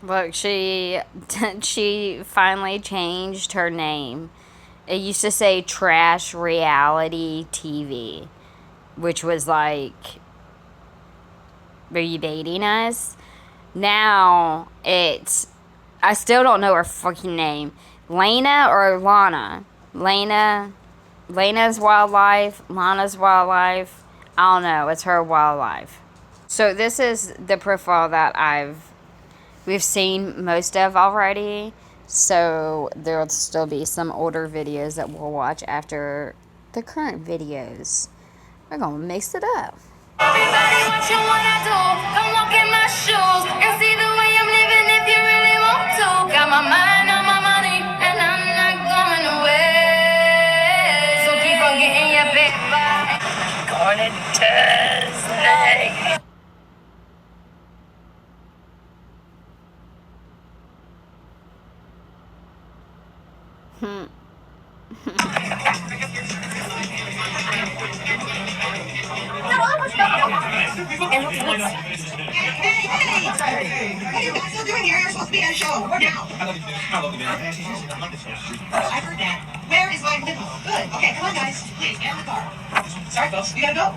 Look, she finally changed her name. It used to say Trash Reality TV, which was like, are you baiting us? Now it's, I still don't know her fucking name. Lana or Lana? Lana's Wildlife, Lana's Wildlife. I don't know. It's her wildlife. So this is the profile that we've seen most of already. So there'll still be some older videos that we'll watch after the current videos. We're gonna mix it up. Everybody watching what I do. Come walk in my shoes and see the way I'm living if you really want to. Got my mind on my money and I'm not going away. So keep on getting your paper. Going in Thursday. Hey, what are you guys still doing here? You're supposed to be at a show. Where now? I love the video. I heard that. Where is my limo? Good. Okay, come on, guys. Please, get in the car. Sorry, folks. We gotta go.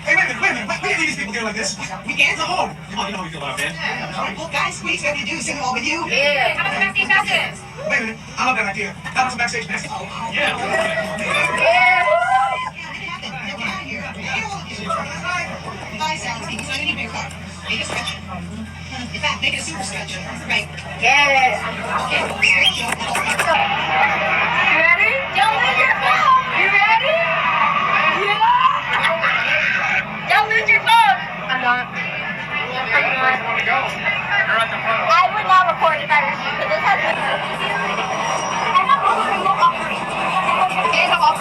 Hey, wait a minute. Why do you leave these people here like this? We can't go home. Come on, you know how we feel about it, man. All right, well, guys, please, what do you do? Sing along with you? Yeah. How about some backstage passes? Wait a minute. I love that idea. How about some backstage passes? Yeah. Bye, Sally. He's not gonna need a car. Make it stretch. In fact, make it a super stretch. Right. Yeah. Okay. Stretch. You ready? Don't lose your phone. You ready? Yeah. Don't lose your phone. I'm not. I would not record if I were you, because this has been... I'm not going to look up. Hands up.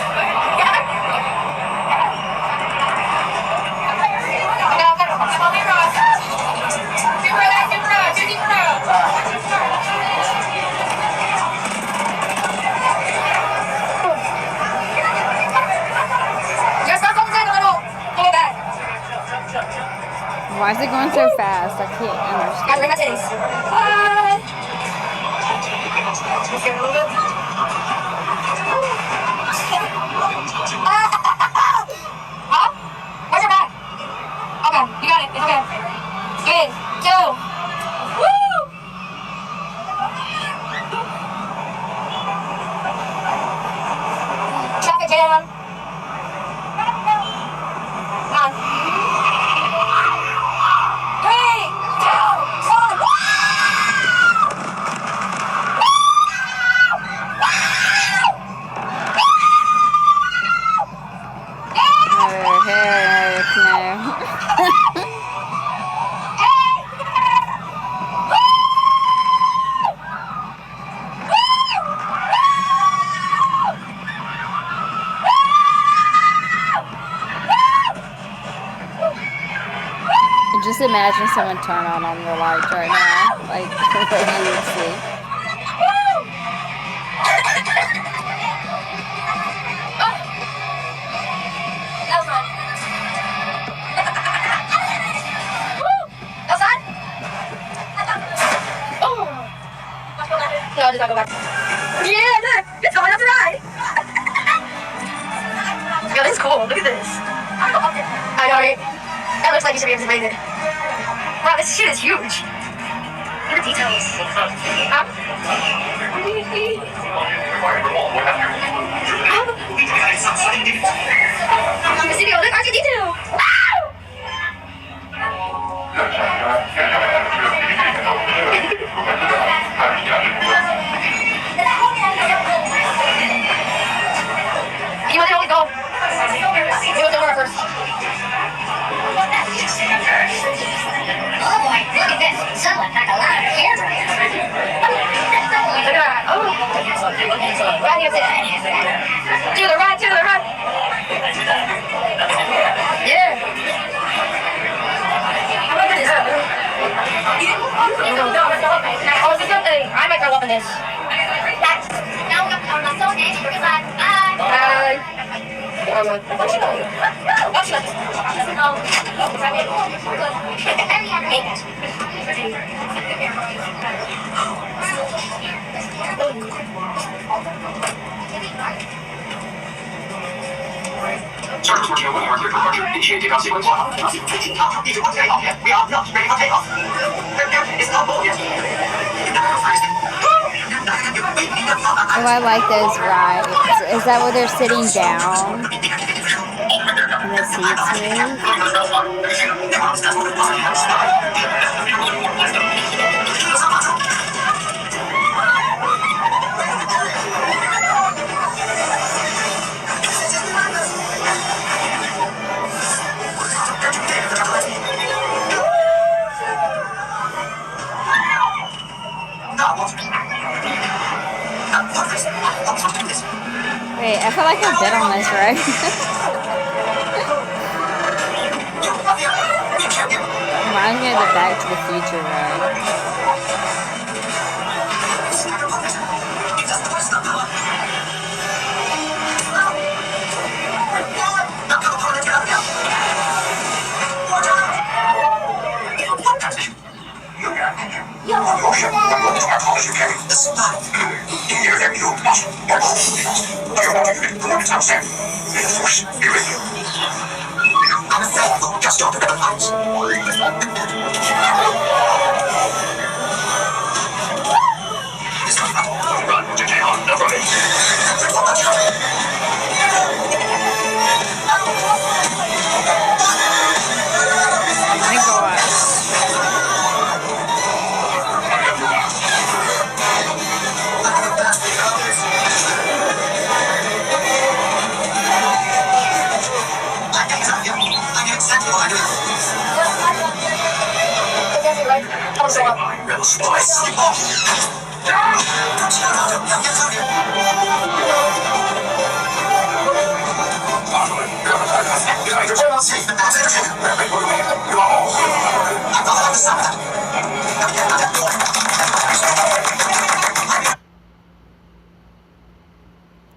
Why is it going so fast? I can't understand. Where's your bag? Okay, you got it. It's okay. 3, 2. Woo! Traffic jam. Come on. 3, 2, 1. Oh, heck no. Just imagine someone turn on the lights right now, like what you would see. No, I'll just not go back. Yeah, look, it's going up the ride. Yo, this is cool. Look at this. I know, right? That looks like you should be able to make it. Wow, this shit is huge. Look at the details. Video, look, R2D2. Wow! You want to only go? You want to go first? Oh boy, look at this. Someone packed a lot of camera. Look at that. Oh. Right here, to the right, to the right. Yeah. Look at this. Oh, is this something? I might throw up in this. Now I'm so anxious. Bye. Bye. Oh, I like those rides. Is that where they're sitting down and the seats Wait, I feel like I've been on this ride. Reminds me of the Back to the Future ride.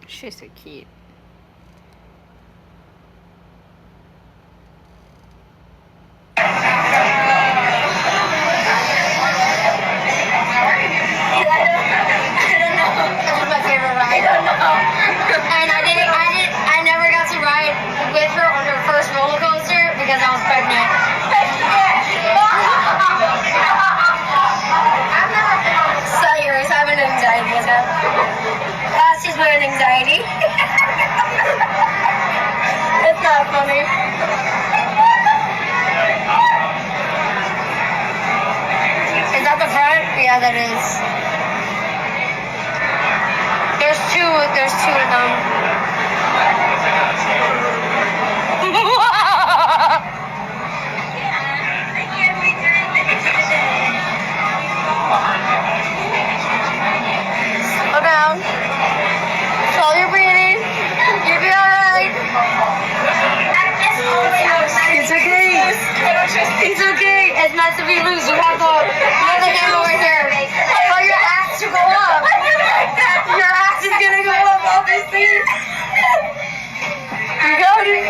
She's so cute. I never got to ride with her on her first roller coaster because I was pregnant. Cyrus having anxiety attack. That's just weird anxiety. It's not funny. Is that the front? Yeah, that is. There's two of them. Slow down. Slow your breathing. You'll be alright. It's okay. It's okay. It's meant to be loose. You have the handle right there. Tell your ass to go up. Your ass is gonna go up, obviously. You got it.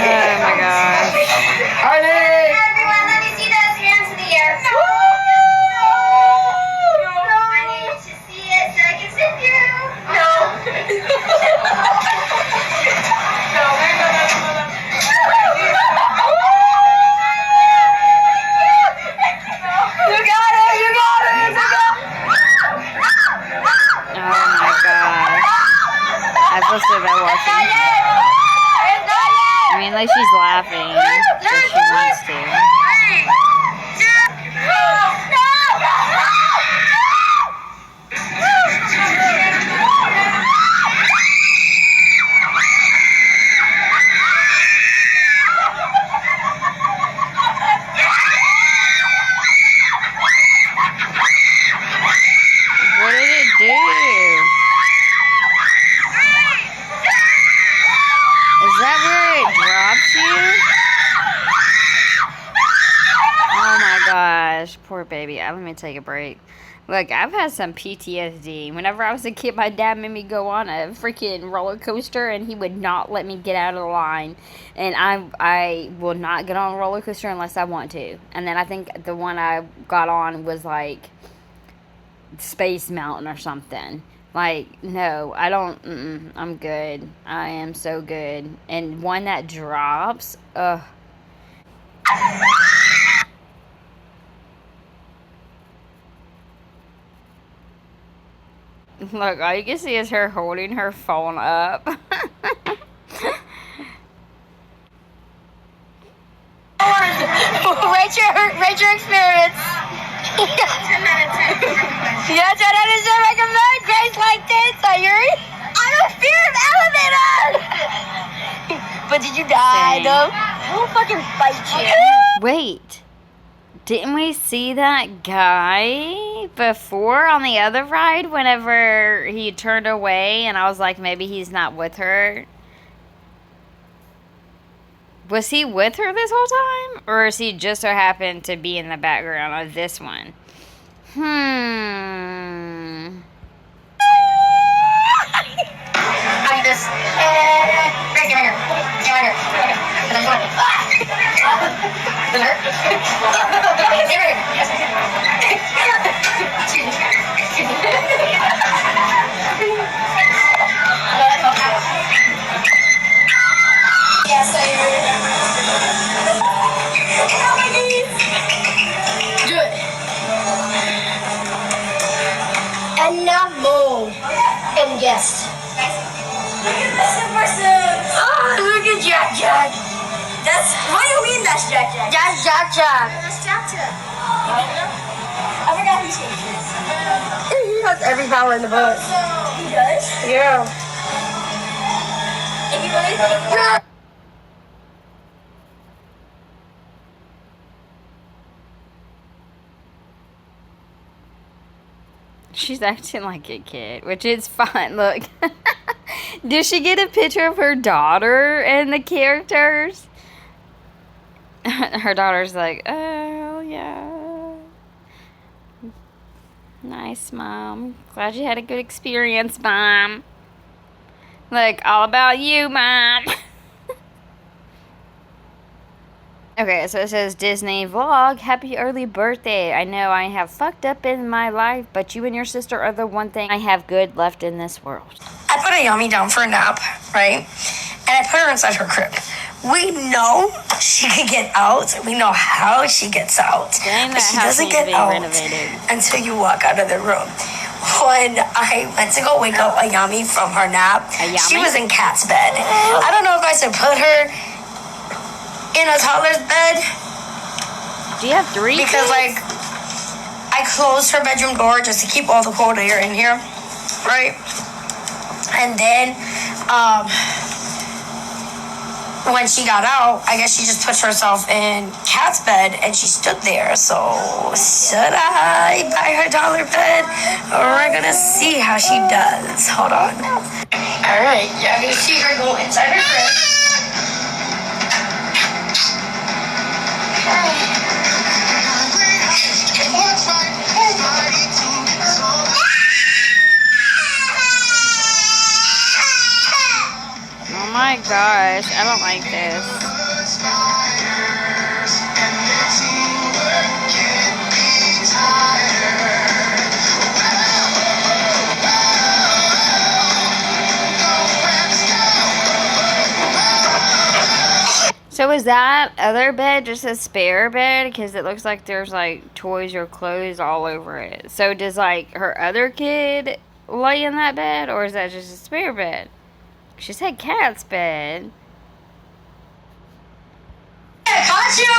Oh my gosh. Everyone, let me see those hands in the air. I need to see it so I can sit through. No. gosh, poor baby. Let me take a break. Look, I've had some PTSD. Whenever I was a kid, my dad made me go on a freaking roller coaster, and he would not let me get out of the line. And I will not get on a roller coaster unless I want to. And then I think the one I got on was like Space Mountain or something. Like, no, I don't. I'm good. I am so good. And one that drops, ugh. Look, all you can see is her holding her phone up. Rate your experience. 10 out of 10. Yeah, 10 out of 10 recommend. Grace like this, Sayuri. I'm a fear of elevators. But did you die, Same. though? I will fucking fight you. Wait, didn't we see that guy before on the other ride whenever he turned away and I was like, maybe he's not with her? Was he with her this whole time? Or is he just so happened to be in the background of this one? I'm just... right here. And now more. And guest. Oh, look at Jack Jack. What do you mean that's Jack Jack? That's Jack Jack. That's Jack Jack. I forgot his name. He has every power in the book. He does? Yeah. And you really think She's acting like a kid, which is fine. Look. Did she get a picture of her daughter and the characters? Her daughter's like, oh, yeah. Nice, Mom. Glad you had a good experience, Mom. Look, all about you, Mom. Okay, so it says Disney vlog. Happy early birthday. I know I have fucked up in my life, but you and your sister are the one thing I have good left in this world. I put Ayami down for a nap, right? And I put her inside her crib. We know she can get out. We know how she gets out. Dang, but that she house doesn't needs to get be out renovated. until you walk out of the room. When I went to go wake up Ayami from her nap, she was in Cat's bed. I don't know if I should put her in a toddler's bed. Do you have 3 Because, kids? like, I closed her bedroom door just to keep all the cold air in here, right? And then, when she got out, I guess she just put herself in Cat's bed and she stood there. So, should I buy her dollar bed? Or we're gonna see how she does. Hold on. Alright, yeah, I'm gonna see her go inside her crib. Oh my gosh, I don't like this. So is that other bed just a spare bed? Because it looks like there's like toys or clothes all over it. So does like her other kid lay in that bed, or is that just a spare bed? She said Cat's bed. I caught you!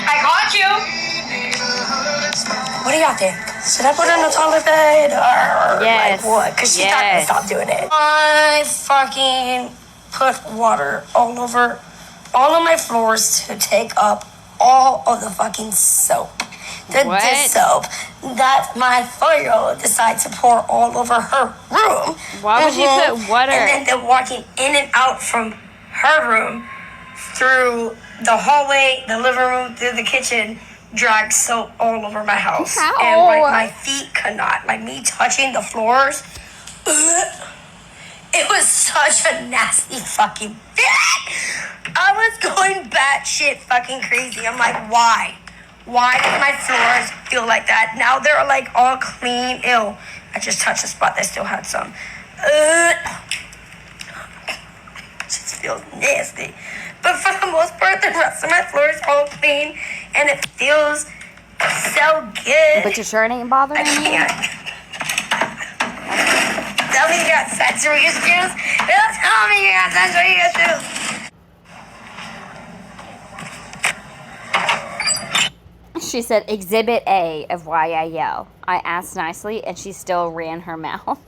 I caught you! What do y'all think? Should I put her in the toilet bed or Yes. like what? Because she's not gonna Yes. stop doing it. I fucking put water all over all of my floors to take up all of the fucking soap. The What? dish soap that my 4-year-old decided to pour all over her room. Why would you put water? And then they're walking in and out from her room through the hallway, the living room, through the kitchen, dragged soap all over my house. Ow. And like my feet could not, like me touching the floors. It was such a nasty fucking feeling. I was going batshit fucking crazy. I'm like, why? Why do my floors feel like that? Now they're like all clean. Ew. I just touched a spot that still had some. It just feels nasty. But for the most part, the rest of my floor is all clean. And it feels so good. But your shirt ain't bothering I you? can't. Tell me you got sensory issues. Don't tell me you got sensory issues. She said, Exhibit A of why I yell. I asked nicely, and she still ran her mouth.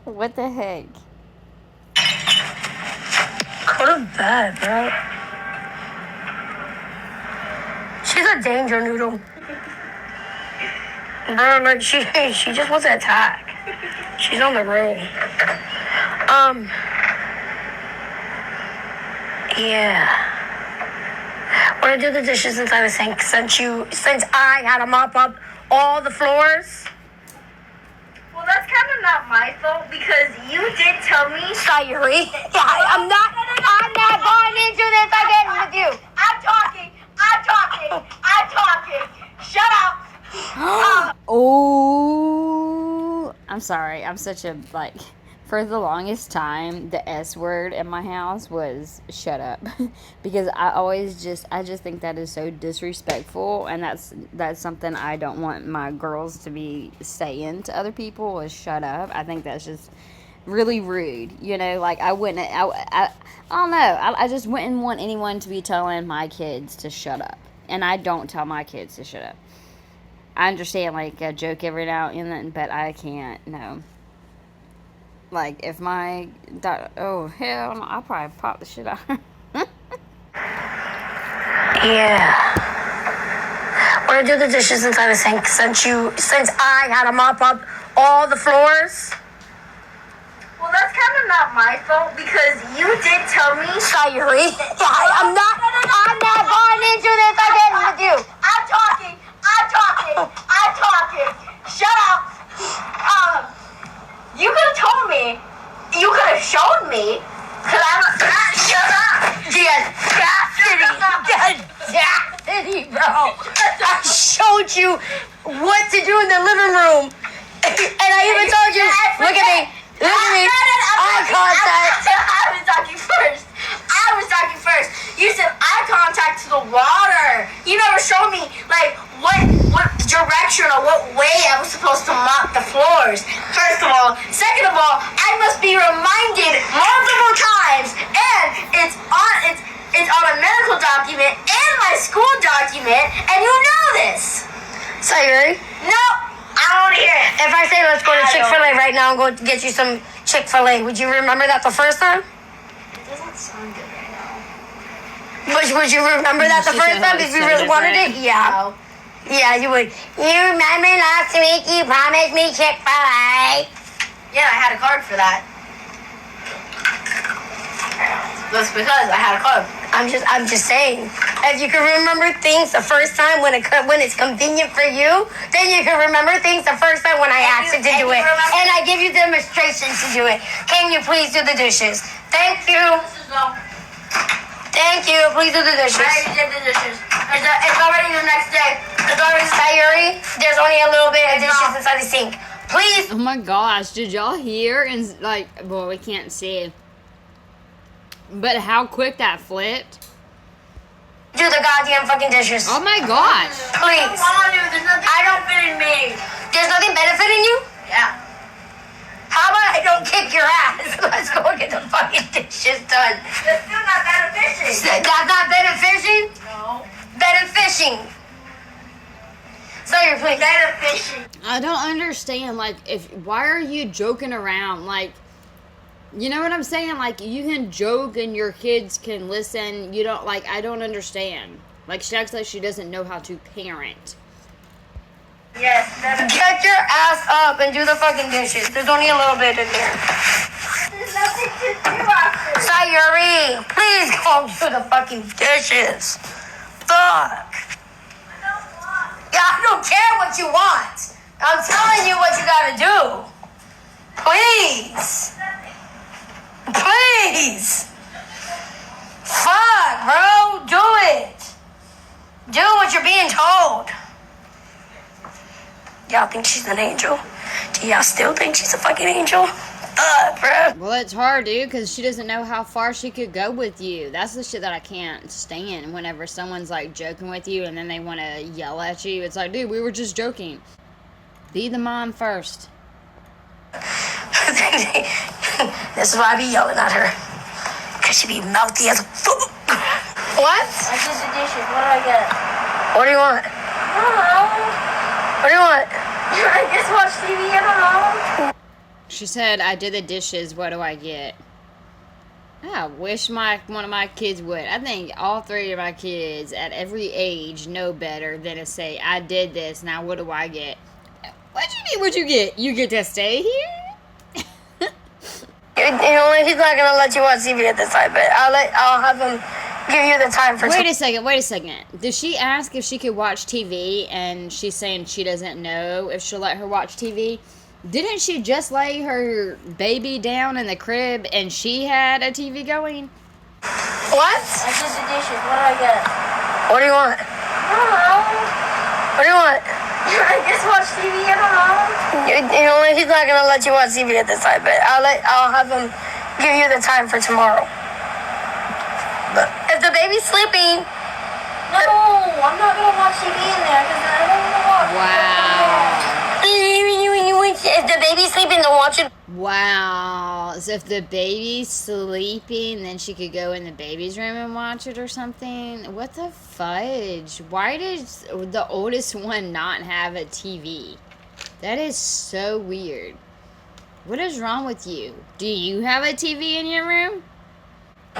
What the heck? Go to bed, bro. She's a danger noodle. Bro, like, she just wants to attack. She's on the road. Yeah. When I do the dishes inside the sink, since I had to mop up all the floors. Well, that's kind of not my fault because you did tell me. Sayuri. Yeah, I'm not going into this again with you. I'm talking. Shut up. Oh, I'm sorry. I'm such a, like, for the longest time, the S word in my house was shut up. Because I just think that is so disrespectful. And that's something I don't want my girls to be saying to other people is shut up. I think that's just really rude. You know, like I don't know. I just wouldn't want anyone to be telling my kids to shut up. And I don't tell my kids to shut up. I understand, like, a joke every now and then, but I can't, no. Like, if my daughter, oh, hell no, I'll probably pop the shit out. Yeah. When I do the dishes inside the sink, since I had to mop up all the floors. Well, that's kind of not my fault because you did tell me. Sayuri. Yeah, I'm not going into this again with you. I'm talking. Shut up. You could have told me. You could have showed me. Cause I'm shut up. Audacity, bro. I showed you what to do in the living room. And I even told you, look at me. Eye contact. I was talking first. You said eye contact to the water. You never showed me, like, what direction or what way I was supposed to mop the floors. First of all. Second of all, I must be reminded multiple times. And it's on a medical document and my school document. And you know this. Sayuri. No, I don't want to hear it. If I say let's go to Chick-fil-A right now and go get you some Chick-fil-A, would you remember that the first time? It doesn't sound good right now. Would you remember that the first time if you really wanted it? Yeah. Yeah, you would. You remember last week you promised me Chick-fil-A? Yeah, I had a card for that. That's because I had a card. I'm just saying. If you can remember things the first time when it's convenient for you, then you can remember things the first time when I asked you to do it. And I give you demonstrations to do it. Can you please do the dishes? Thank you. No. Thank you. Please do the dishes. I already did the dishes. It's already the next day. It's already Sayuri, there's only a little bit of dishes inside the sink. Please. Oh my gosh, did y'all hear? And, like, well, we can't see. But how quick that flipped. Do the goddamn fucking dishes. Oh my gosh. Please. There's nothing benefiting me. There's nothing benefiting you? Yeah. How about I don't kick your ass? Let's go get the fucking dishes done. It's still not beneficial. That's not beneficial? No. Beneficial. Sorry, please. Beneficial. I don't understand, like, why are you joking around? Like, you know what I'm saying? Like, you can joke and your kids can listen. You don't, like, I don't understand. Like, she acts like she doesn't know how to parent. Yes, Get your ass up and do the fucking dishes. There's only a little bit in there. there's nothing to do after. Sayuri, don't do the fucking dishes. Fuck. Yeah, I don't care what you want. I'm telling you what you gotta do. Please. Please. Fuck, bro. Do it. Do what you're being told. Y'all think she's an angel? Do y'all still think she's a fucking angel? Bro. Well, it's hard, dude, because she doesn't know how far she could go with you. That's the shit that I can't stand. Whenever someone's like joking with you and then they want to yell at you, it's like, dude, we were just joking. Be the mom first. This is why I be yelling at her. Because she be mouthy as a fuck. What? I did the dishes. What do I get? What do you want? I don't know. What do you want? I just watch TV. I don't know. She said, I did the dishes, what do I get? I wish one of my kids would. I think all three of my kids at every age know better than to say, I did this, now what do I get? What you mean, what you get? You get to stay here? You know, he's not gonna let you watch TV at this time, but I'll have him give you the time for. Wait a second. Did she ask if she could watch TV, and she's saying she doesn't know if she'll let her watch TV? Didn't she just lay her baby down in the crib and she had a TV going? What? I did the dishes. What do I get? What do you want? I don't know. What do you want? I just watch TV. I don't know. You know, he's not gonna let you watch TV at this time, but I'll have him give you the time for tomorrow. But if the baby's sleeping. No, I'm not gonna watch TV in there because I don't want to watch. Wow. If the baby's sleeping, then watch it. Wow. So if the baby's sleeping, then she could go in the baby's room and watch it or something? What the fudge? Why does the oldest one not have a TV? That is so weird. What is wrong with you? Do you have a TV in your room?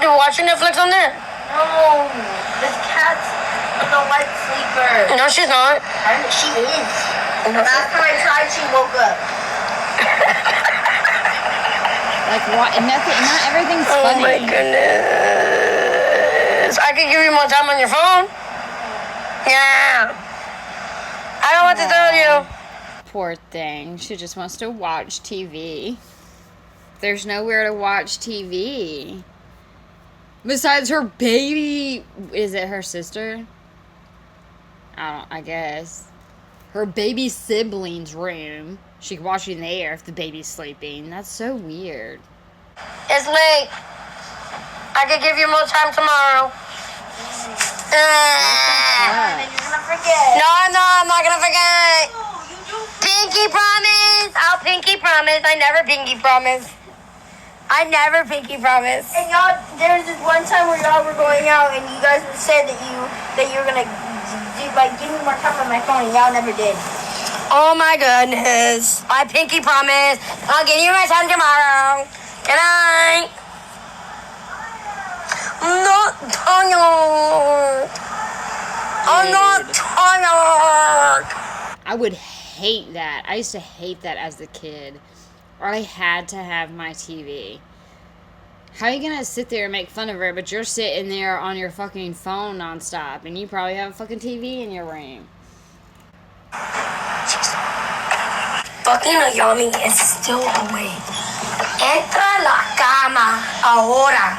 You're watching Netflix on there? No, this cat's a light sleeper. No, she's not. She is. Last time I tried, she woke up. Like, what? Nothing, not everything's funny. Oh my goodness. I could give you more time on your phone. Yeah. I don't know what to tell you. Poor thing. She just wants to watch TV. There's nowhere to watch TV. Besides her baby. Is it her sister? I guess. Her baby sibling's room. She can watch it in there if the baby's sleeping. That's so weird. It's late. I could give you more time tomorrow. And you're gonna forget. No, I'm not gonna forget. No, you do. Pinky promise. I'll pinky promise. I never pinky promise. I never pinky promise. And y'all, there was this one time where y'all were going out and you guys said that you were gonna give me more time on my phone and y'all never did. Oh my goodness. I pinky promise. I'll give you my time tomorrow. Good night. I'm not tired. I'm not tired. I would hate that. I used to hate that as a kid. Or I had to have my TV. How are you gonna sit there and make fun of her, but you're sitting there on your fucking phone nonstop, and you probably have a fucking TV in your room? Fucking Ayami is still awake. Entra a la cama ahora.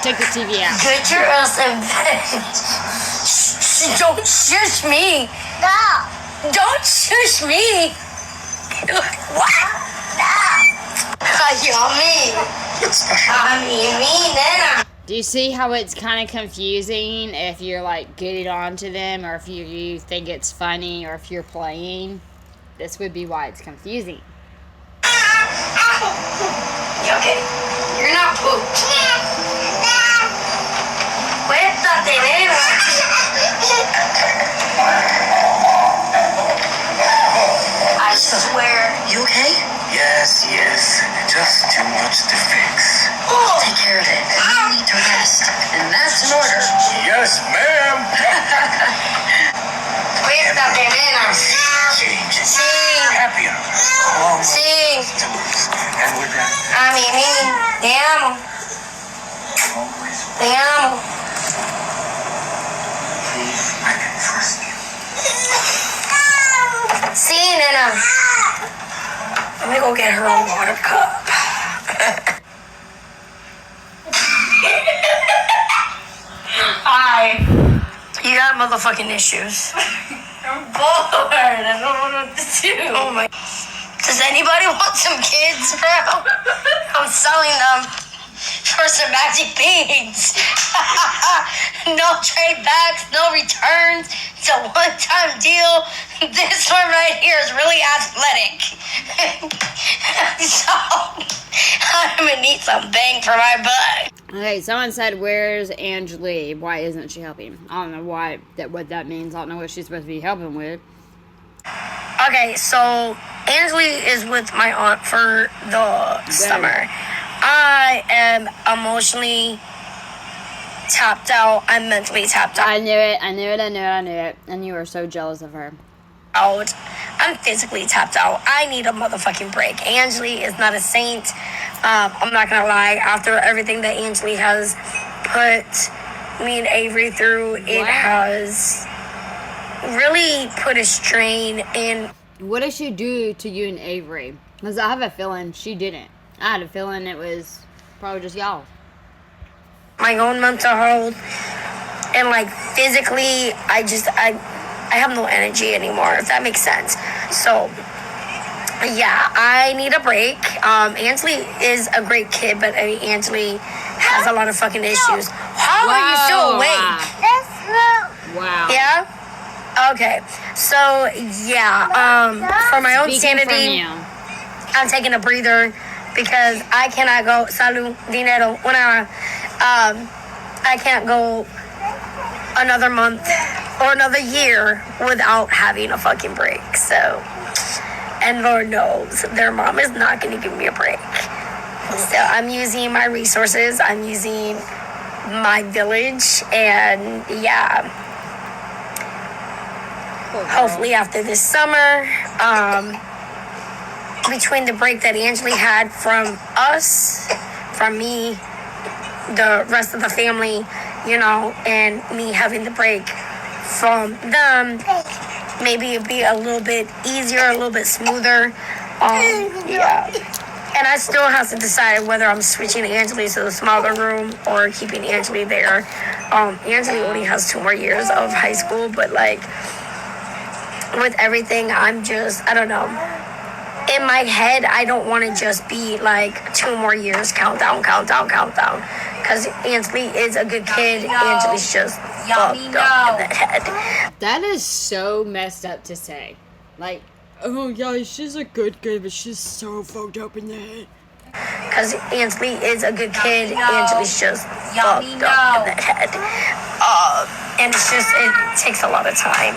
Take the TV out. Get your ass in bed. Don't shush me. No. Don't shush me. What? Ayami. Nena. Do you see how it's kind of confusing if you're like getting on to them, or if you think it's funny, or if you're playing? This would be why it's confusing. You okay? You're not pooped. Cuéntate, nena. I swear. You okay? Yes. Just too much to fix. Oh. Take care of it. You need to rest. And that's an order. Yes, ma'am. Cuéntate, nena. Change. Sí. Happier. Calm. Sí. And with that, A mí, te amo. always Te amo. Let me go get her a water cup. Hi. You got motherfucking issues. I'm bored. I don't know what to do. Oh my. Does anybody want some kids, bro? I'm selling them for some magic beans. No trade backs, no returns. It's a one-time deal. This one right here is really athletic. So I'm gonna need some bang for my buck. Okay, someone said, "Where's Angeli? Why isn't she helping?" I don't know what that means. I don't know what she's supposed to be helping with. Okay, so Angeli is with my aunt for the summer. I am emotionally tapped out. I'm mentally tapped out. I knew it. And you were so jealous of her. I'm physically tapped out. I need a motherfucking break. Angeli is not a saint. I'm not gonna lie. After everything that Angeli has put me and Avery through, it has really put a strain in. What did she do to you and Avery? Because I have a feeling she didn't. I had a feeling it was probably just y'all. My own mental health, and like physically, I have no energy anymore, if that makes sense. So yeah, I need a break. Angeli is a great kid, but Angeli has a lot of fucking issues. How are you still awake? Wow. Yeah? Okay. So yeah, for my own Speaking sanity, from you. I'm taking a breather because I cannot go salud dinero una. I can't go another month or another year without having a fucking break. So, and Lord knows their mom is not going to give me a break. So I'm using my resources. I'm using my village, and yeah. Hopefully after this summer, between the break that Angeli had from us, from me, the rest of the family, you know, and me having the break from them, maybe it'd be a little bit easier, a little bit smoother. Yeah. And I still have to decide whether I'm switching Angeli to the smaller room or keeping Angeli there. Angeli only has 2 more years of high school, but like, with everything, I don't know. In my head, I don't want to just be like 2 more years, countdown. Because Angeli is a good kid. Angeli's just fucked up in the head. That is so messed up to say. Like, oh yeah, she's a good kid, but she's so fucked up in the head. Because Angeli is a good kid. Angeli's just fucked up in the head. And it takes a lot of time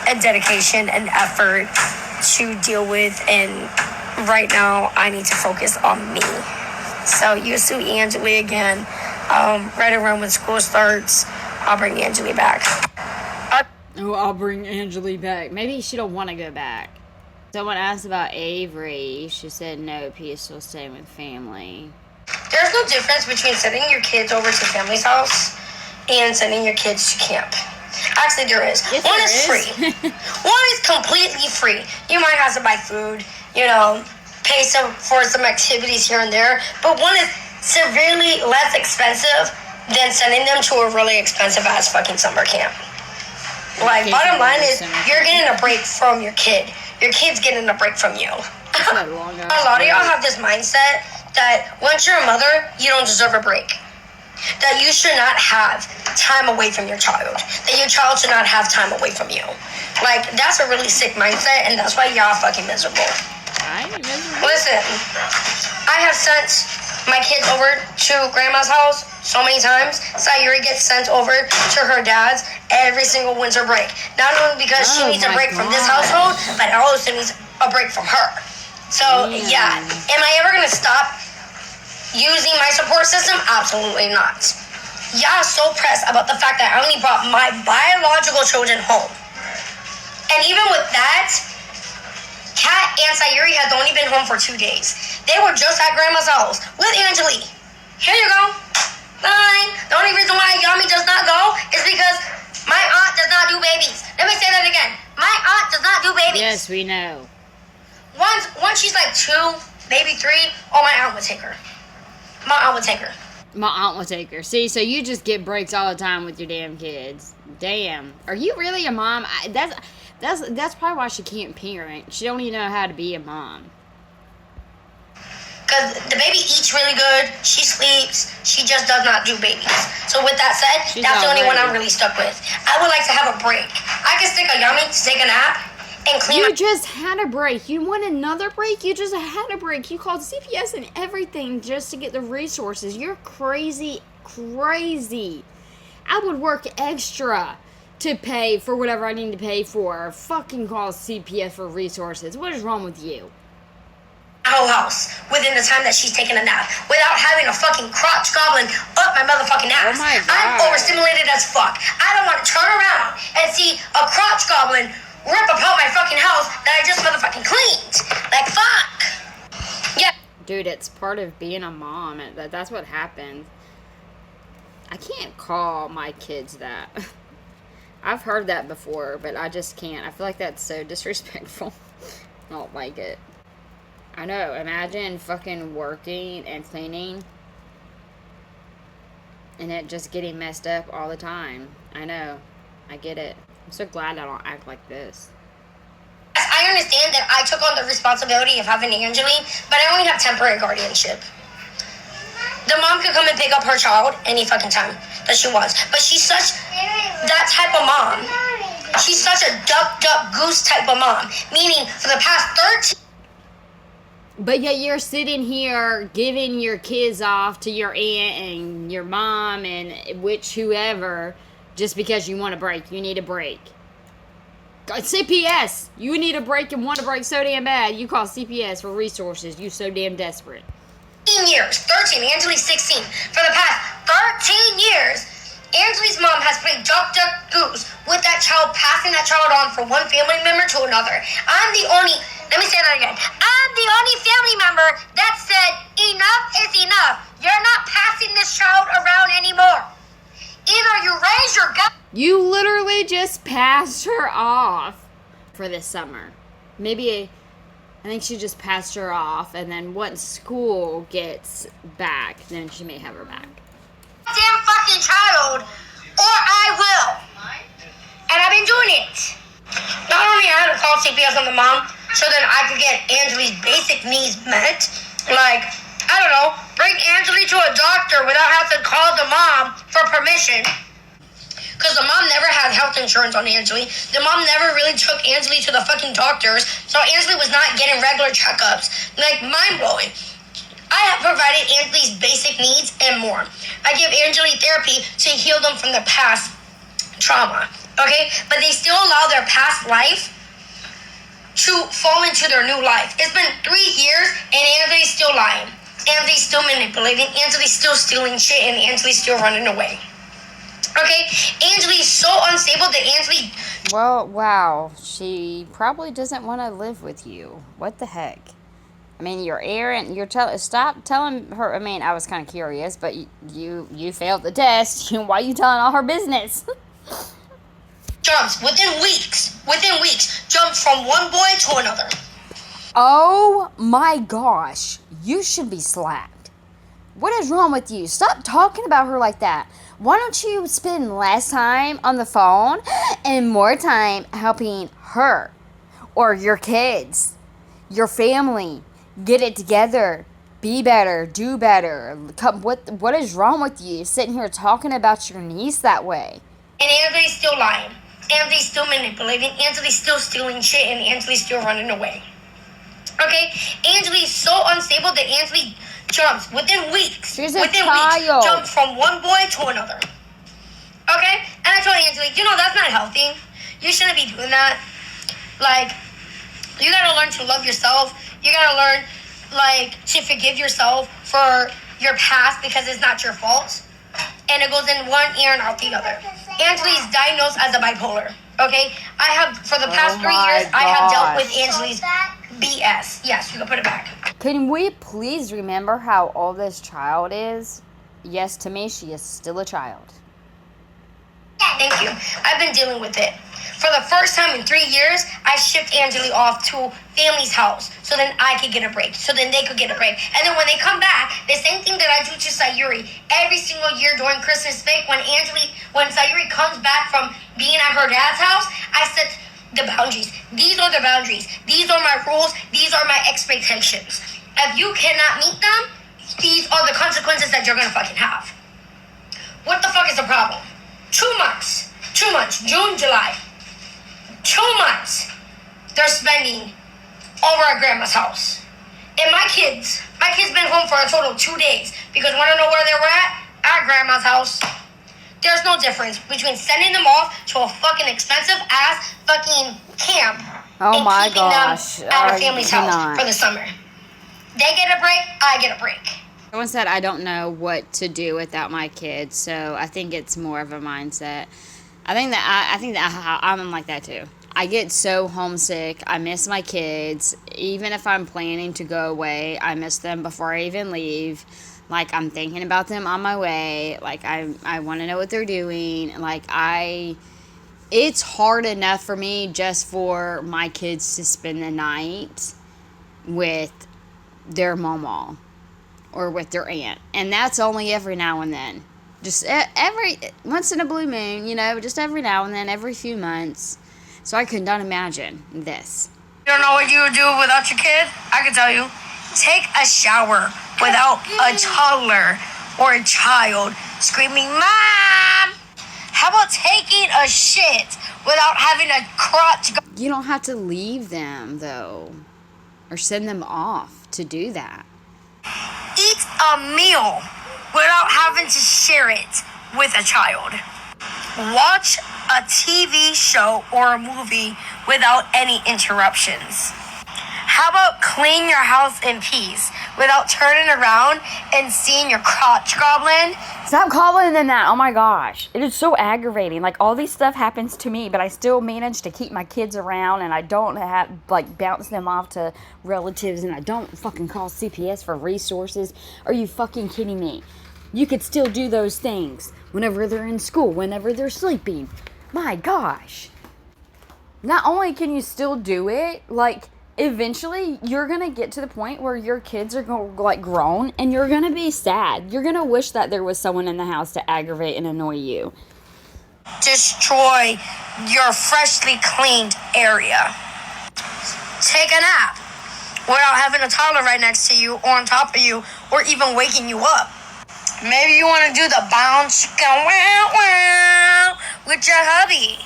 and dedication and effort to deal with, and right now I need to focus on me. So you see Angeli again, right around when school starts. I'll bring Angeli back. I'll bring Angeli back. Maybe she don't want to go back. Someone asked about Avery. She said no, Pia's still staying with family. There's no difference between sending your kids over to family's house and sending your kids to camp. Actually, there is. Yes, One there is is. free. One is completely free. You might have to buy food, you know, pay for some activities here and there, but one is severely less expensive than sending them to a really expensive ass fucking summer camp. Like, bottom line is, you're getting a break from your kid. Your kid's getting a break from you. That long A lot of y'all have this mindset that once you're a mother, you don't deserve a break. That you should not have time away from your child. That your child should not have time away from you. Like, that's a really sick mindset, and that's why y'all fucking miserable. I ain't miserable. Listen, I have sent my kids over to grandma's house so many times. Sayuri gets sent over to her dad's every single winter break. Not only because she needs a break from this household, but also needs a break from her. So, yeah. Am I ever going to stop using my support system? Absolutely not. Y'all so pressed about the fact that I only brought my biological children home. And even with that, Kat and Sayuri had only been home for 2 days. They were just at grandma's house with Angeli. Here you go. Bye. The only reason why Yami does not go is because my aunt does not do babies. Let me say that again. My aunt does not do babies. Yes, we know. Why once she's like 2, maybe 3, oh, my aunt would take her. My aunt would take her. My aunt will take her. See, so you just get breaks all the time with your damn kids. Damn. Are you really a mom? That's probably why she can't parent. She don't even know how to be a mom. Because the baby eats really good. She sleeps. She just does not do babies. So with that said, that's the only one I'm really stuck with. I would like to have a break. I can stick a yummy, take a nap, and clean You just had a break. You want another break? You just had a break. You called CPS and everything just to get the resources. You're crazy, crazy. I would work extra to pay for whatever I need to pay for. Fucking call CPS for resources. What is wrong with you? whole house within the time that she's taking a nap without having a fucking crotch goblin up my motherfucking ass. Oh my God. I'm overstimulated as fuck. I don't want to turn around and see a crotch goblin rip apart my fucking house that I just motherfucking cleaned. Like, fuck. Yeah. Dude, it's part of being a mom. That's what happens. I can't call my kids that. I've heard that before, but I just can't. I feel like that's so disrespectful. I don't like it. I know. Imagine fucking working and cleaning and it just getting messed up all the time. I know. I get it. I'm so glad I don't act like this. I understand that I took on the responsibility of having Angeli, but I only have temporary guardianship. The mom could come and pick up her child any fucking time that she wants. But she's such that type of mom. She's such a duck, goose type of mom. Meaning, for the past 13... But yet you're sitting here giving your kids off to your aunt and your mom and whoever just because you want a break. You need a break. CPS! You need a break and want a break so damn bad. You call CPS for resources. You so damn desperate. 13 years. 13. Angeli's 16. For the past 13 years, Angeli's mom has played duck, goose with that child, passing that child on from one family member to another. Let me say that again. I'm the only family member that said, enough is enough. You're not passing this child around anymore. Either you raise your gun. You literally just passed her off for this summer. Maybe, I think she just passed her off, and then once school gets back, then she may have her back. Damn fucking child, or I will. And I've been doing it. Not only I had to call CPS on the mom, so then I could get Angeli's basic needs met. Like, I don't know, bring Angeli to a doctor without having to call the mom for permission. Because the mom never had health insurance on Angeli. The mom never really took Angeli to the fucking doctors. So Angeli was not getting regular checkups. Like, mind-blowing. I have provided Angeli's basic needs and more. I give Angeli therapy to heal them from the past trauma. Okay? But they still allow their past life to fall into their new life. It's been 3 years and Angeli's still lying. Angeli's still manipulating. Angeli's still stealing shit and Angeli's still running away. Okay, Angeli's so unstable that Angeli... Well, wow. She probably doesn't want to live with you. What the heck? I mean, you're errant. Stop telling her. I mean, I was kind of curious, but you failed the test. Why are you telling all her business? Jumps within weeks, jumps from one boy to another. Oh my gosh. You should be slapped. What is wrong with you? Stop talking about her like that. Why don't you spend less time on the phone and more time helping her or your kids, your family, get it together, be better, do better? What is wrong with you sitting here talking about your niece that way? And Angeli's still lying. Angeli's still manipulating. Angeli's still stealing shit and Angeli's still running away. Okay? Angeli's so unstable that Angeli jumps within weeks. She's a child. Jumps from one boy to another. Okay? And I told Angeli, that's not healthy. You shouldn't be doing that. Like, you gotta learn to love yourself. You gotta learn, to forgive yourself for your past because it's not your fault. And it goes in one ear and out the other. Angeli's diagnosed as a bipolar. Okay? For the past 3 years, I have dealt with Angeli's BS. Yes, you can put it back. Can we please remember how old this child is? Yes, to me, she is still a child. Yes, Thank you. I've been dealing with it. For the first time in 3 years, I shipped Angeli off to family's house so then I could get a break, so then they could get a break. And then when they come back, the same thing that I do to Sayuri every single year during Christmas break, when Sayuri comes back from being at her dad's house, I set the boundaries. These are the boundaries. These are my rules. These are my expectations. If you cannot meet them, these are the consequences that you're gonna fucking have. What the fuck is the problem? 2 months. 2 months. June, July. 2 months. They're spending over at grandma's house. And my kids been home for a total of 2 days. Because wanna know where they were at? At grandma's house. There's no difference between sending them off to a fucking expensive ass fucking camp Oh and my keeping gosh. them at a family's house cannot. for the summer. They get a break, I get a break. Someone said I don't know what to do without my kids, so I think it's more of a mindset. I think that I'm like that too. I get so homesick. I miss my kids. Even if I'm planning to go away, I miss them before I even leave. Like, I'm thinking about them on my way. Like, I want to know what they're doing. Like, it's hard enough for me just for my kids to spend the night with their mama or with their aunt. And that's only every now and then. Just every once in a blue moon, you know, just every now and then, every few months. So I could not imagine this. You don't know what you would do without your kid? I can tell you. Take a shower without a toddler or a child screaming, "Mom!" How about taking a shit without having a crotch? You don't have to leave them, though, or send them off to do that. Eat a meal without having to share it with a child. Watch a TV show or a movie without any interruptions. How about clean your house in peace without turning around and seeing your crotch goblin? Stop calling them that. Oh my gosh. It is so aggravating. Like, all this stuff happens to me, but I still manage to keep my kids around, and I don't have, like, bounce them off to relatives, and I don't fucking call CPS for resources. Are you fucking kidding me? You could still do those things whenever they're in school, whenever they're sleeping. My gosh. Not only can you still do it, like, eventually you're gonna get to the point where your kids are grown, and you're gonna be sad. You're gonna wish that there was someone in the house to aggravate and annoy you. Destroy your freshly cleaned area. Take a nap without having a toddler right next to you or on top of you or even waking you up. Maybe you want to do the bounce with your hubby,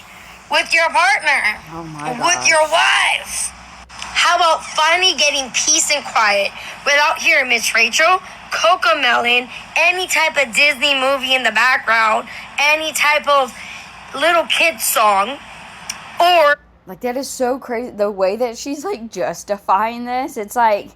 with your partner, Oh my with gosh. your wife. How about finally getting peace and quiet without hearing Miss Rachel, Cocomelon, any type of Disney movie in the background, any type of little kid song, or... Like, that is so crazy. The way that she's, like, justifying this, it's like...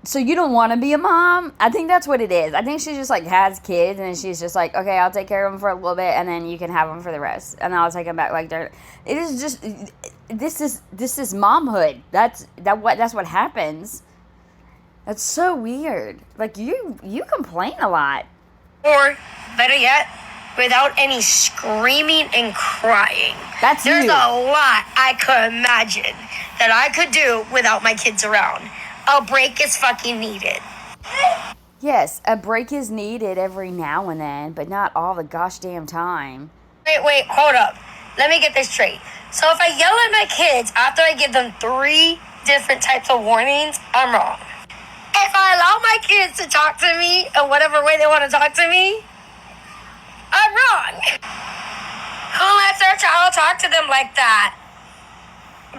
So you don't want to be a mom? I think that's what it is. I think she just, like, has kids, and then she's just like, okay, I'll take care of them for a little bit, and then you can have them for the rest. And I'll take them back. Like, it is just... This is momhood. That's what happens. That's so weird. Like, you complain a lot. Or, better yet, without any screaming and crying. That's There's you. a lot I could imagine that I could do without my kids around. A break is fucking needed. Yes, a break is needed every now and then, but not all the gosh damn time. Wait, hold up. Let me get this straight. So if I yell at my kids after I give them 3 different types of warnings, I'm wrong. If I allow my kids to talk to me in whatever way they want to talk to me, I'm wrong. Who lets their child talk to them like that?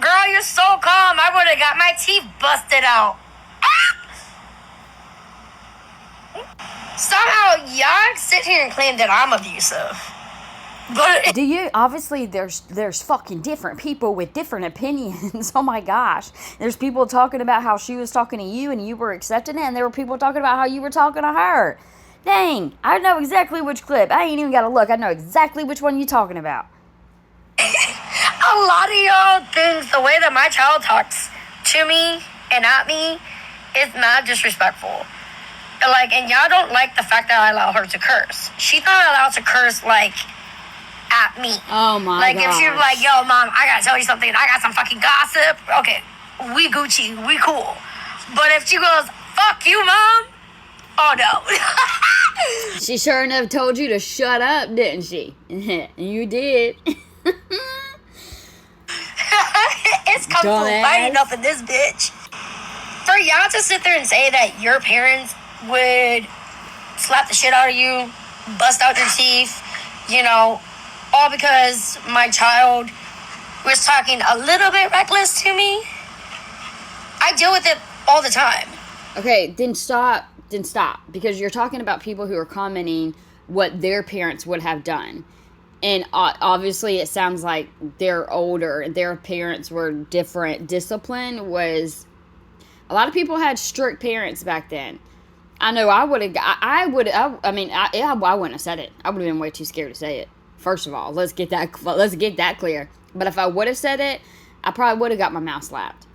Girl, you're so calm. I would have got my teeth busted out. Somehow, y'all sit here and claim that I'm abusive. But Do you? Obviously, there's fucking different people with different opinions. Oh my gosh. There's people talking about how she was talking to you and you were accepting it, and there were people talking about how you were talking to her. Dang, I know exactly which clip. I ain't even got to look. I know exactly which one you're talking about. a lot of y'all think the way that my child talks to me and at me is not disrespectful. Like, and y'all don't like the fact that I allow her to curse. She's not allowed to curse like at me. Oh my Like, if she was like, gosh. yo, mom, I gotta tell you something. I got some fucking gossip. Okay, we Gucci. We cool. But if she goes, fuck you, mom. Oh, no. She sure enough told you to shut up, didn't she? You did. It's come to lighting up in this bitch. For y'all to sit there and say that your parents would slap the shit out of you, bust out your teeth, you know, all because my child was talking a little bit reckless to me. I deal with it all the time. Okay, then stop. Because you're talking about people who are commenting what their parents would have done. And obviously it sounds like they're older. Their parents were different. Discipline was... A lot of people had strict parents back then. I know I would have... I wouldn't have said it. I would have been way too scared to say it. First of all, let's get that clear. But if I would have said it, I probably would have got my mouth slapped.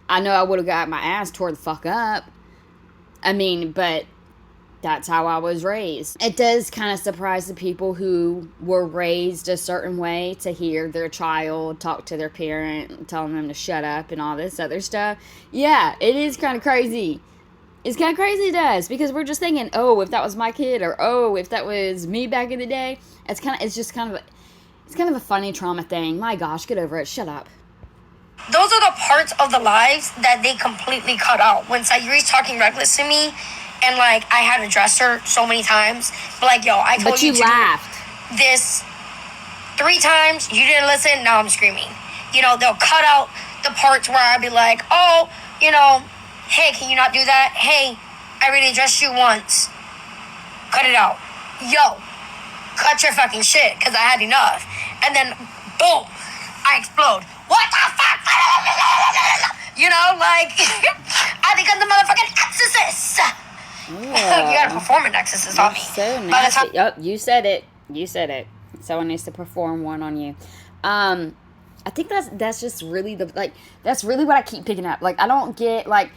I know I would have got my ass tore the fuck up. I mean, but that's how I was raised. It does kind of surprise the people who were raised a certain way to hear their child talk to their parent, telling them to shut up and all this other stuff. Yeah, it is kind of crazy. It's kind of crazy to us because we're just thinking, oh, if that was my kid, or oh, if that was me back in the day. It's kind of a funny trauma thing. My gosh, get over it. Shut up. Those are the parts of the lives that they completely cut out. When Sayuri's talking reckless to me, and like I had addressed her so many times, but like, yo, I told you to laughed. This 3 times, you didn't listen, now I'm screaming. You know, they'll cut out the parts where I'd be like, oh, you know, hey, can you not do that? Hey, I already addressed you once. Cut it out. Yo, cut your fucking shit, because I had enough. And then, boom, I explode. What the fuck? You know, like, I think I'm the motherfucking exorcist. You gotta perform an exorcist on me. So nasty. Yep, you said it. Someone needs to perform one on you. I think that's just really that's really what I keep picking up. Like, I don't get, like,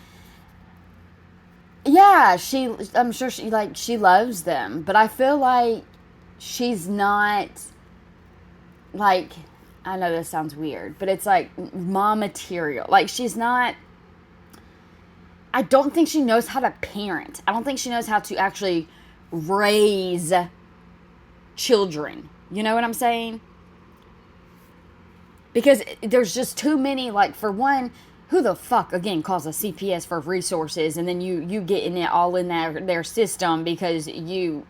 yeah, I'm sure she loves them, but I feel like she's not, like, I know this sounds weird, but it's like mom material. Like, she's not... I don't think she knows how to parent. I don't think she knows how to actually raise children. You know what I'm saying? Because there's just too many, like, for one, who the fuck, again, calls a CPS for resources, and then you getting it all in their system because you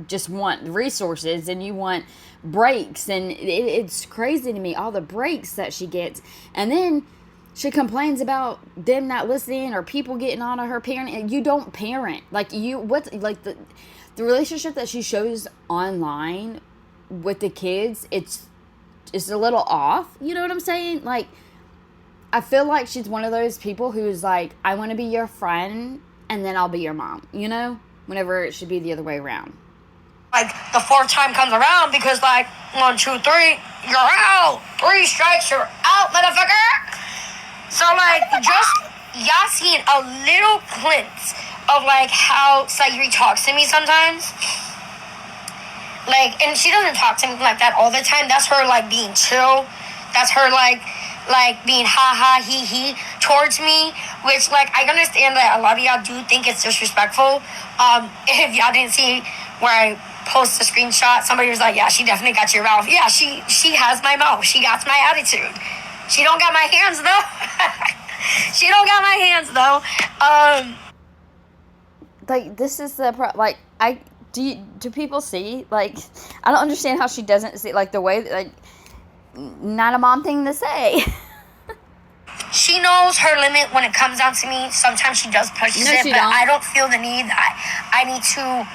just want resources and you want breaks, and it's crazy to me, all the breaks that she gets. And then she complains about them not listening or people getting on to her parenting. You don't parent. Like, the relationship that she shows online with the kids, it's a little off. You know what I'm saying? Like, I feel like she's one of those people who's like, I want to be your friend and then I'll be your mom, you know? Whenever it should be the other way around. Like, the 4th time comes around because, like, 1, 2, 3, you're out. 3 strikes, you're out, motherfucker. So, like, just y'all seen a little glimpse of, like, how Sayuri talks to me sometimes. Like, and she doesn't talk to me like that all the time. That's her, like, being chill. That's her, like being ha-ha, he towards me. Which, like, I understand that a lot of y'all do think it's disrespectful. If y'all didn't see where I post a screenshot, somebody was like, yeah, she definitely got your mouth. Yeah, she has my mouth. She got my attitude. She don't got my hands, though. She don't got my hands, though. Like, this is the like, do people see? Like, I don't understand how she doesn't see, like, the way, like, not a mom thing to say. She knows her limit when it comes down to me. Sometimes she does push it, but I don't feel the need that I need to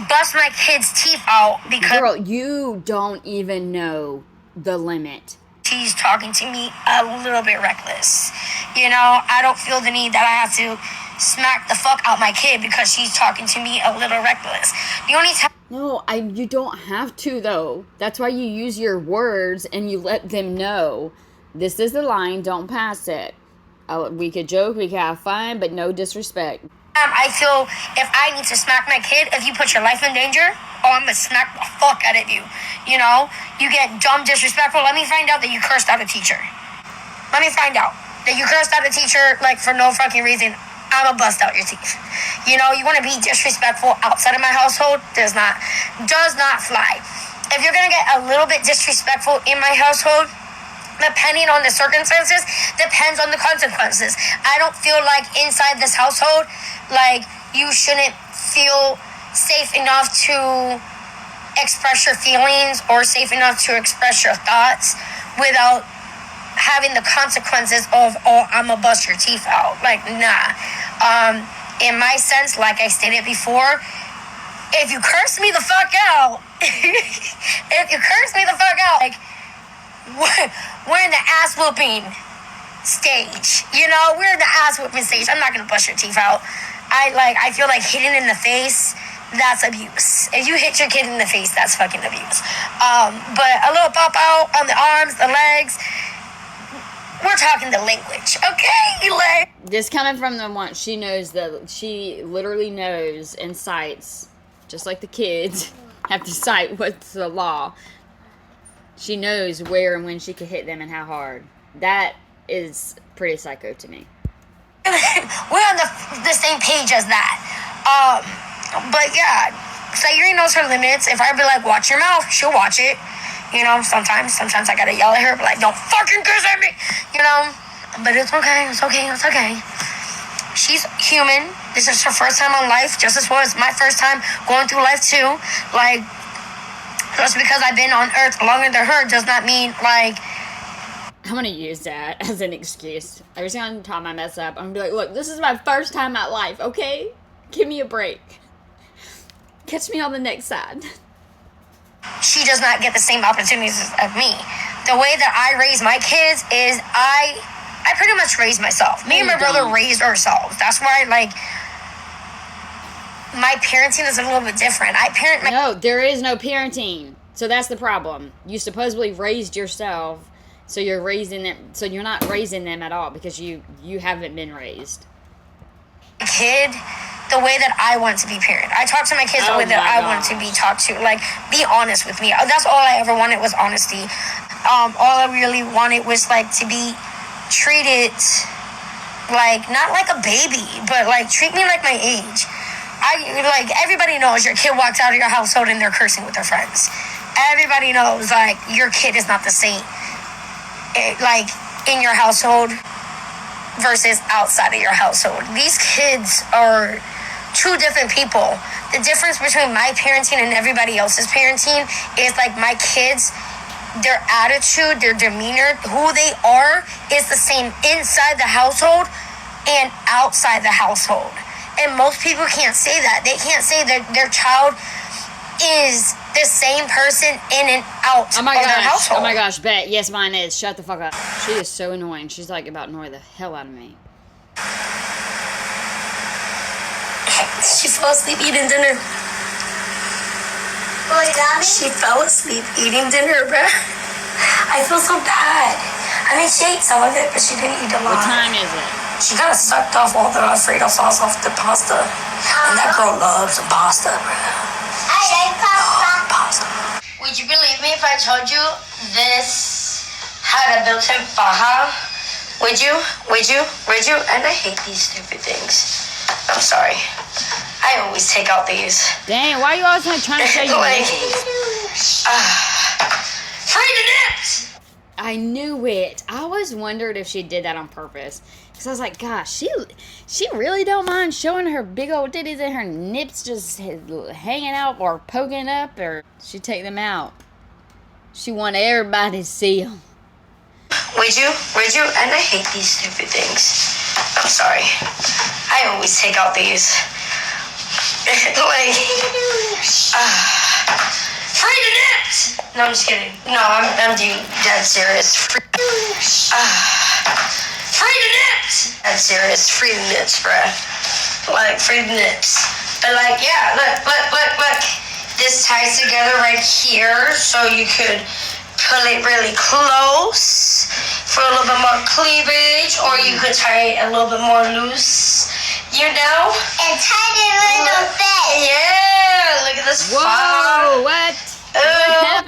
bust my kid's teeth out because... Girl, you don't even know the limit. She's talking to me a little bit reckless. You know, I don't feel the need that I have to smack the fuck out my kid because she's talking to me a little reckless. The only time... No, you don't have to, though. That's why you use your words and you let them know, this is the line, don't pass it. We could joke, we could have fun, but no disrespect. I feel if I need to smack my kid, if you put your life in danger, oh, I'm gonna smack the fuck out of you. You know, you get dumb, disrespectful. Let me find out that you cursed out a teacher. Let me find out that you cursed out a teacher, like, for no fucking reason. I'ma bust out your teeth. You know, you want to be disrespectful outside of my household? Does not fly. If you're gonna get a little bit disrespectful in my household, depending on the circumstances, depends on the consequences. I don't feel like inside this household, like, you shouldn't feel safe enough to express your feelings or safe enough to express your thoughts without having the consequences of, oh, I'm gonna bust your teeth out. Like, nah. In my sense, like I stated before, if you curse me the fuck out, like, we're in the ass whooping stage. You know, we're in the ass whooping stage. I'm not gonna bust your teeth out. I feel like hitting in the face, that's abuse. If you hit your kid in the face, that's fucking abuse. But a little pop out on the arms, the legs, we're talking the language, okay? Like, This coming from the one, she knows that she literally knows and cites, just like the kids have to cite what's the law. She knows where and when she can hit them and how hard. That is pretty psycho to me. we're on the same page as that. But yeah, Sayuri knows her limits. If I be like, watch your mouth, she'll watch it. You know, sometimes I gotta yell at her, but like, don't fucking curse at me, you know? But it's okay. She's human. This is her first time on life, just as well as my first time going through life too. Like, just because I've been on Earth longer than her does not mean, like... I'm gonna use that as an excuse. Every single time I mess up, I'm gonna be like, look, this is my first time at life, okay? Give me a break. Catch me on the next side. She does not get the same opportunities as me. The way that I raise my kids is I pretty much raise myself. Me and my brother raised ourselves. That's why, like, my parenting is a little bit different. I parent my... No, there is no parenting. So that's the problem. You supposedly raised yourself, so you're raising them. So you're not raising them at all because you haven't been raised. Kid, the way that I want to be parented. I talk to my kids the way that I want to be talked to. Like, be honest with me. That's all I ever wanted was honesty. All I really wanted was, like, to be treated like, not like a baby, but, like, treat me like my age. Everybody knows your kid walks out of your household and they're cursing with their friends. Everybody knows, like, your kid is not the same, like, in your household versus outside of your household. These kids are two different people. The difference between my parenting and everybody else's parenting is, like, my kids, their attitude, their demeanor, who they are is the same inside the household and outside the household. And most people can't say that. They can't say that their child is the same person in and out of their household. Oh my gosh, bet. Yes, mine is. Shut the fuck up. She is so annoying. She's like about to annoy the hell out of me. She fell asleep eating dinner. She fell asleep eating dinner, bruh. I feel so bad. I mean, she ate some of it, but she didn't eat a lot. What time is it? She kind of sucked off all the Alfredo sauce off the pasta. And that girl loves the pasta, bruh. I like pasta. Pasta. Would you believe me if I told you this had a built-in faja? Would you? And I hate these stupid things. I'm sorry. I always take out these. Dang, why are you always trying to show you like, nipples? Free the nips! I knew it. I always wondered if she did that on purpose. Because I was like, gosh, she really don't mind showing her big old titties and her nips just hanging out or poking up, or she take them out. She want everybody to see them. Would you? And I hate these stupid things. I'm sorry. I always take out these. Like, free the nips! No, I'm just kidding. No, I'm being dead serious. Free the nips! Dead serious. Free the nips, bruh. Like, free the nips. But like, yeah, look. This ties together right here, so you could pull it really close for a little bit more cleavage, or you could tie it a little bit more loose, you know? And tie it a little bit. Yeah, look at this. Whoa!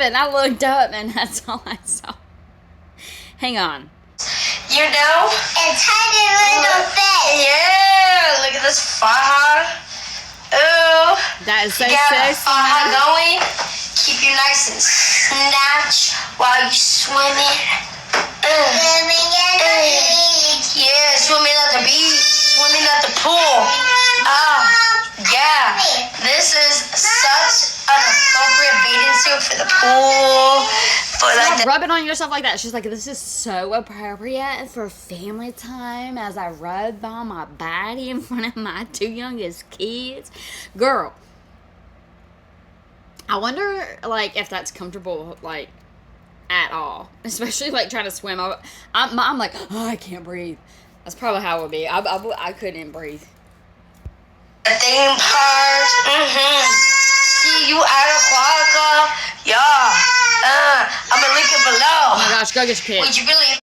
happened? I looked up and that's all I saw. Hang on. You know? And tiny little bit. Yeah, look at this faja. Ooh. That is so You got a sexy. faja going. Keep you nice and snatch while you swimming. Swimming in the beach. Yeah, swimming at the beach, swimming at the pool. Yeah. This is such an appropriate bathing suit for the pool. For like Stop rubbing on yourself like that. She's like, this is so appropriate for family time as I rub on my body in front of my 2 youngest kids. Girl, I wonder, like, if that's comfortable, like, at all. Especially, like, trying to swim. I'm like, oh, I can't breathe. That's probably how it would be. I couldn't breathe. the theme parks. See you at Aquatica. Yeah. I'm gonna link it below. Oh my gosh, go get your Would kids. you believe